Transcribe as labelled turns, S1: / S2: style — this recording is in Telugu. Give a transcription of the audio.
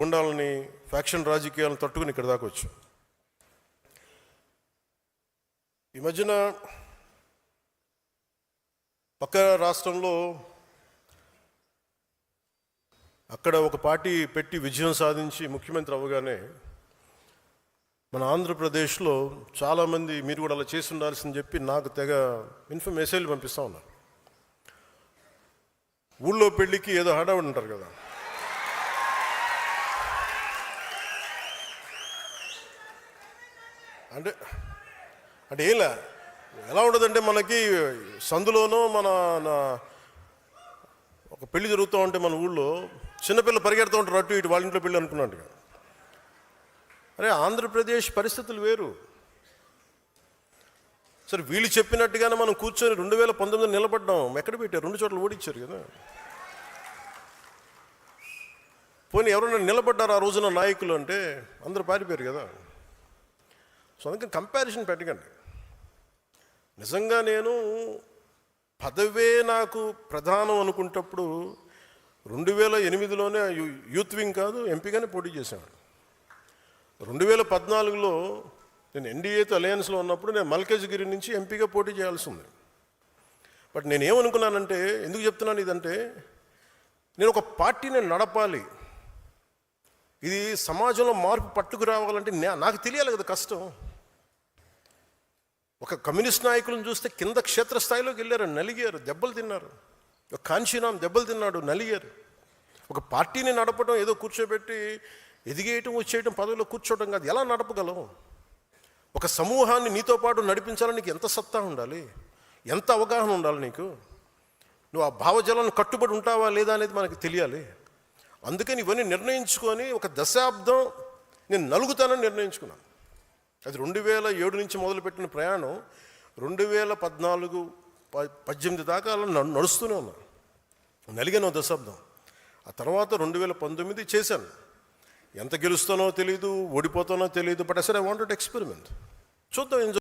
S1: గుండాలని ఫ్యాక్షన్ రాజకీయాలను తట్టుకుని ఇక్కడ దాకా వచ్చాం. ఈ మధ్యన పక్క రాష్ట్రంలో అక్కడ ఒక పార్టీ పెట్టి విజయం సాధించి ముఖ్యమంత్రి అవ్వగానే మన ఆంధ్రప్రదేశ్లో చాలామంది మీరు కూడా అలా చేసి ఉండాల్సిందని చెప్పి నాకు తెగ మెసేజ్లు పంపిస్తూ ఉన్నారు. ఊళ్ళో పెళ్ళికి ఏదో హడావుడి ఉంటారు కదా, అంటే అంటే ఎలా ఉండదంటే మనకి సందులోనో మన ఒక పెళ్లి జరుగుతూ ఉంటే మన ఊళ్ళో చిన్నపిల్లలు పరిగెడుతూ ఉంటారు అటు ఇటు, వాళ్ళ ఇంట్లో పెళ్ళి అనుకున్నట్టుగా. అరే ఆంధ్రప్రదేశ్ పరిస్థితులు వేరు. సరే వీళ్ళు చెప్పినట్టుగానే మనం కూర్చొని 2019 నిలబడ్డాం. ఎక్కడ పెట్టారు? 2 చోట్ల ఓడించారు కదా. పోనీ ఎవరైనా నిలబడ్డారు ఆ రోజున నాయకులు అంటే అందరూ పారిపోయారు కదా. సో అందుకని కంపారిజన్ పెట్టకండి. నిజంగా నేను పదవే నాకు ప్రధానం అనుకుంటప్పుడు 2008లోనే యూత్ వింగ్ కాదు ఎంపీగానే పోటీ చేశాను. 2014లో నేను ఎన్డీఏతో అలయన్స్లో ఉన్నప్పుడు నేను మల్కాజ్గిరి నుంచి ఎంపీగా పోటీ చేయాల్సి ఉంది. బట్ నేను ఏమనుకున్నానంటే, ఎందుకు చెప్తున్నాను ఇదంటే, నేను ఒక పార్టీని నడపాలి, ఇది సమాజంలో మార్పు పట్టుకు రావాలంటే నాకు తెలియాలి కదా కష్టం. ఒక కమ్యూనిస్ట్ నాయకులను చూస్తే కింద క్షేత్రస్థాయిలోకి వెళ్ళారు, నలిగారు, దెబ్బలు తిన్నారు. ఒక కాంశీరామ్ దెబ్బలు తిన్నాడు, నలిగారు. ఒక పార్టీని నడపడం ఏదో కూర్చోబెట్టి ఎదిగేయటం వచ్చేయటం పదవిలో కూర్చోవడం కాదు. ఎలా నడపగలవు? ఒక సమూహాన్ని నీతో పాటు నడిపించాలని నీకు ఎంత సత్తా ఉండాలి, ఎంత అవగాహన ఉండాలి నీకు. నువ్వు ఆ భావజాలను కట్టుబడి ఉంటావా లేదా అనేది మనకు తెలియాలి. అందుకని ఇవన్నీ నిర్ణయించుకొని ఒక దశాబ్దం నేను నలుగుతానని నిర్ణయించుకున్నాను. అది 2007 నుంచి మొదలుపెట్టిన ప్రయాణం 2014-18 దాకా నడుస్తూనే ఉన్నాను. నలిగాను దశాబ్దం. ఆ తర్వాత 2019 చేశాను. ఎంత గెలుస్తానో తెలియదు, ఓడిపోతానో తెలియదు. బట్ అసలు ఐ వాంటెడ్ ఎక్స్పెరిమెంట్. చూద్దాం.